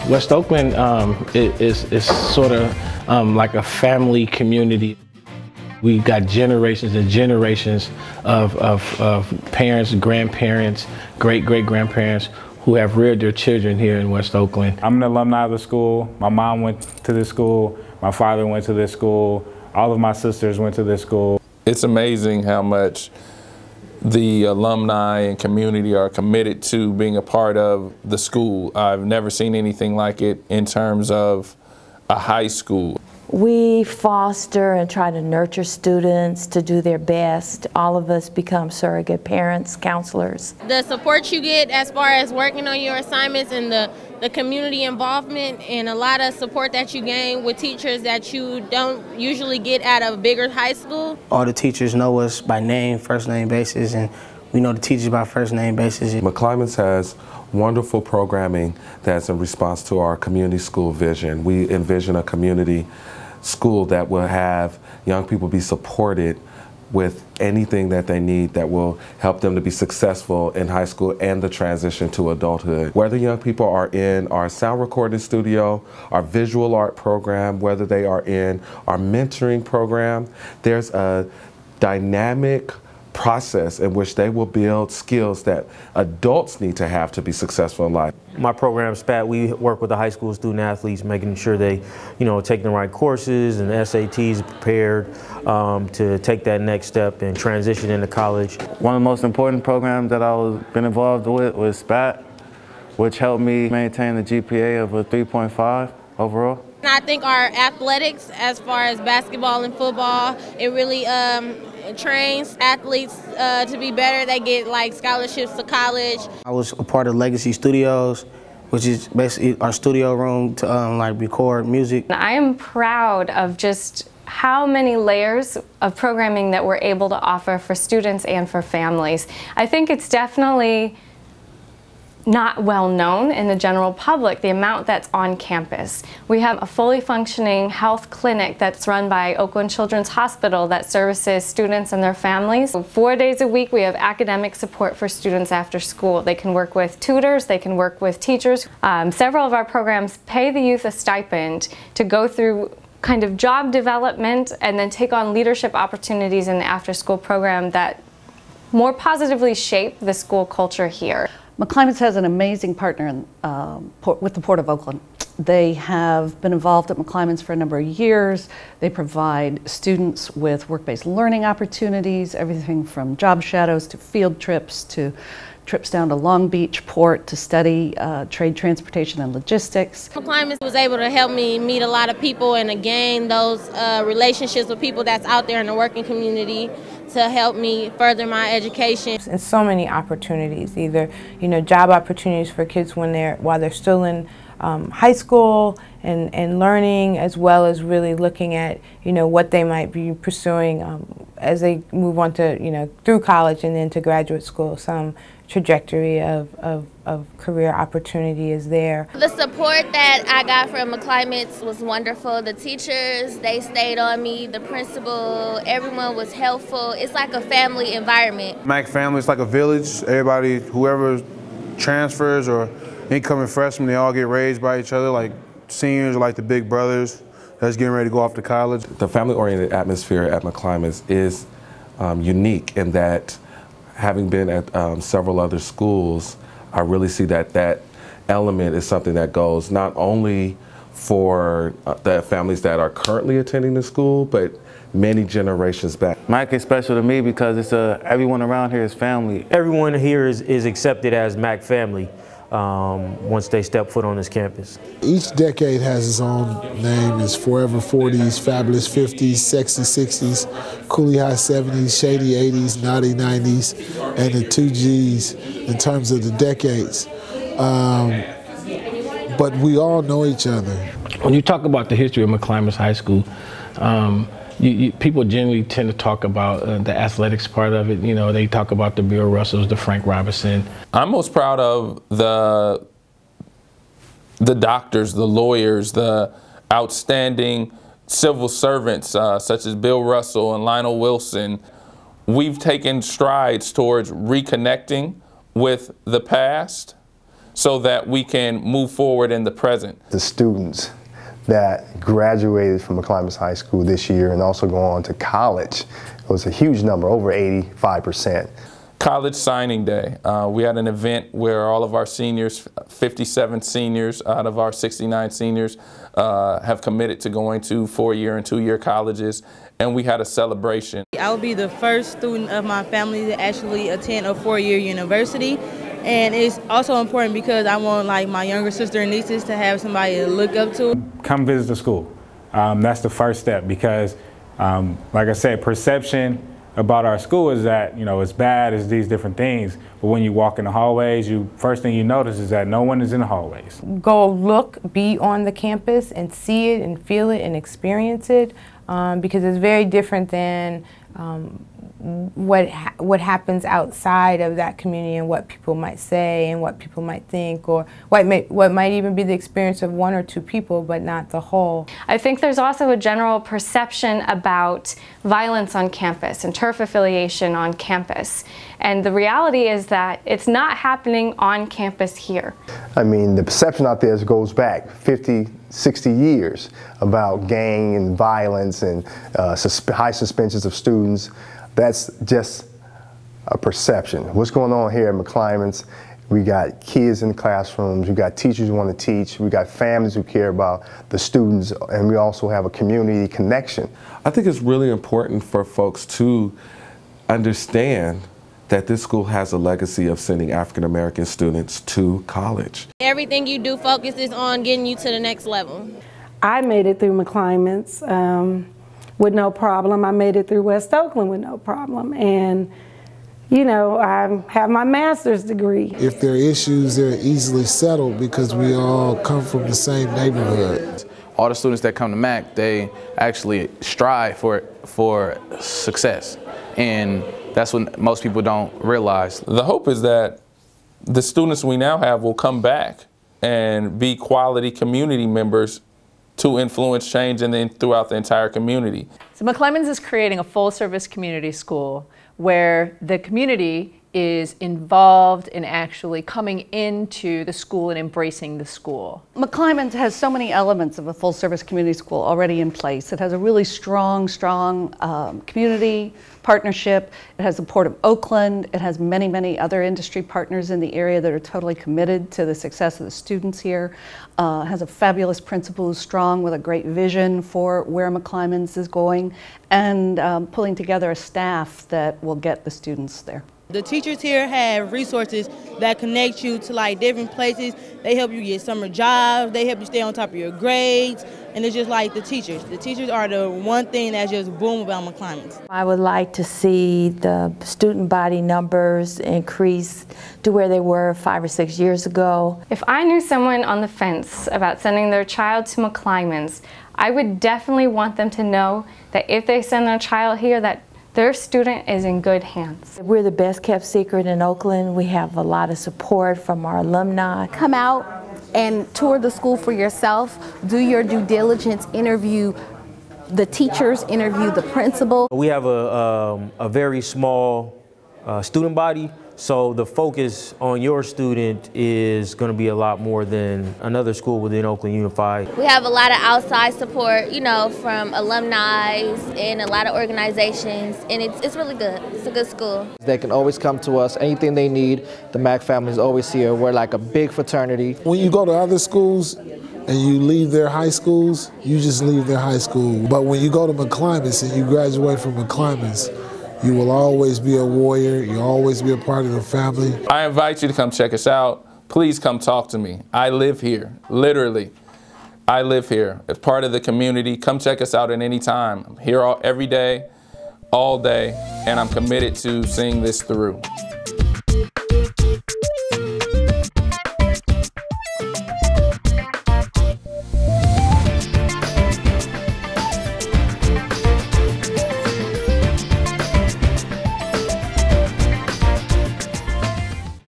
West Oakland is sort of like a family community. We got generations and generations of parents, grandparents, great-great-grandparents who have reared their children here in West Oakland. I'm an alumni of the school. My mom went to this school. My father went to this school. All of my sisters went to this school. It's amazing how much the alumni and community are committed to being a part of the school. I've never seen anything like it in terms of a high school. We foster and try to nurture students to do their best. All of us become surrogate parents, counselors. The support you get as far as working on your assignments and the community involvement and a lot of support that you gain with teachers that you don't usually get at a bigger high school. All the teachers know us by name, first name basis, and we know the teachers by first name basis. McClymonds has wonderful programming that's in response to our community school vision. We envision a community school that will have young people be supported with anything that they need that will help them to be successful in high school and the transition to adulthood. Whether young people are in our sound recording studio, our visual art program, whether they are in our mentoring program, there's a dynamic process in which they will build skills that adults need to have to be successful in life. My program, SPAT, we work with the high school student athletes, making sure they, take the right courses and SATs prepared to take that next step and transition into college. One of the most important programs that I've been involved with was SPAT, which helped me maintain the GPA of a 3.5 overall. I think our athletics, as far as basketball and football, it really trains athletes to be better. They get like scholarships to college. I was a part of Legacy Studios, which is basically our studio room to record music. I am proud of just how many layers of programming that we're able to offer for students and for families. I think it's definitely not well known in the general public, the amount that's on campus. We have a fully functioning health clinic that's run by Oakland Children's Hospital that services students and their families. 4 days a week we have academic support for students after school. They can work with tutors, they can work with teachers. Several of our programs pay the youth a stipend to go through kind of job development and then take on leadership opportunities in the after-school program that more positively shape the school culture here. McClymonds has an amazing partner with the Port of Oakland. They have been involved at McClymonds for a number of years. They provide students with work-based learning opportunities, everything from job shadows to field trips to trips down to Long Beach Port to study trade, transportation, and logistics. McClymonds was able to help me meet a lot of people and to gain those relationships with people that's out there in the working community to help me further my education. And so many opportunities, either job opportunities for kids while they're still in high school and learning, as well as really looking at what they might be pursuing as they move on to through college and then to graduate school. Some trajectory of career opportunity is there. The support that I got from McClymonds was wonderful. The teachers, they stayed on me. The principal, everyone was helpful. It's like a family environment. Mac family is like a village. Everybody, whoever transfers or incoming freshmen, they all get raised by each other. Like seniors are like the big brothers that's getting ready to go off to college. The family-oriented atmosphere at McClymonds is unique in that, having been at several other schools, I really see that element is something that goes not only for the families that are currently attending the school, but many generations back. Mac is special to me because it's everyone around here is family. Everyone here is accepted as Mac family once they step foot on this campus. Each decade has its own name. It's Forever 40s, Fabulous 50s, Sexy 60s, Coolie High 70s, Shady 80s, Naughty 90s, and the 2 Gs in terms of the decades. But we all know each other. When you talk about the history of McClymonds High School, people generally tend to talk about the athletics part of it. They talk about the Bill Russells, the Frank Robinson. I'm most proud of the doctors, the lawyers, the outstanding civil servants such as Bill Russell and Lionel Wilson. We've taken strides towards reconnecting with the past so that we can move forward in the present. The students that graduated from McClymonds High School this year and also go on to college, it was a huge number, over 85%. College signing day. We had an event where all of our seniors, 57 seniors out of our 69 seniors, have committed to going to 4-year and 2-year colleges, and we had a celebration. I will be the first student of my family to actually attend a 4-year university, and it's also important because I want my younger sister and nieces to have somebody to look up to. Come visit the school. That's the first step because, like I said, perception about our school is that, it's bad, it's these different things. But when you walk in the hallways, first thing you notice is that no one is in the hallways. Go look, be on the campus and see it and feel it and experience it because it's very different than what happens outside of that community and what people might say and what people might think, or what might even be the experience of 1 or 2 people, but not the whole. I think there's also a general perception about violence on campus and turf affiliation on campus. And the reality is that it's not happening on campus here. I mean, the perception out there goes back 50, 60 years about gang and violence and high suspensions of students. That's just a perception. What's going on here at McClymonds? We got kids in the classrooms, we got teachers who want to teach, we got families who care about the students, and we also have a community connection. I think it's really important for folks to understand that this school has a legacy of sending African American students to college. Everything you do focuses on getting you to the next level. I made it through McClymonds with no problem. I made it through West Oakland with no problem. And, I have my master's degree. If there are issues, they're easily settled because we all come from the same neighborhood. All the students that come to MAC, they actually strive for success. And that's what most people don't realize. The hope is that the students we now have will come back and be quality community members to influence change and then throughout the entire community. So McClymonds is creating a full-service community school where the community is involved in actually coming into the school and embracing the school. McClymonds has so many elements of a full-service community school already in place. It has a really strong community partnership. It has the Port of Oakland. It has many, many other industry partners in the area that are totally committed to the success of the students here. It has a fabulous principal who's strong with a great vision for where McClymonds is going, and pulling together a staff that will get the students there. The teachers here have resources that connect you to different places. They help you get summer jobs, they help you stay on top of your grades, and it's just like the teachers. The teachers are the one thing that's just boom about McClymonds. I would like to see the student body numbers increase to where they were 5 or 6 years ago. If I knew someone on the fence about sending their child to McClymonds, I would definitely want them to know that if they send their child here, that their student is in good hands. We're the best kept secret in Oakland. We have a lot of support from our alumni. Come out and tour the school for yourself, do your due diligence, interview the teachers, interview the principal. We have a very small student body, so the focus on your student is going to be a lot more than another school within Oakland Unified. We have a lot of outside support, from alumni and a lot of organizations, and it's really good. It's a good school. They can always come to us, anything they need. The MAC family is always here. We're like a big fraternity. When you go to other schools and you leave their high schools, you just leave their high school. But when you go to McClymonds and you graduate from McClymonds, you will always be a warrior. You'll always be a part of the family. I invite you to come check us out. Please come talk to me. I live here, literally. I live here as part of the community. Come check us out at any time. I'm here every day, all day, and I'm committed to seeing this through.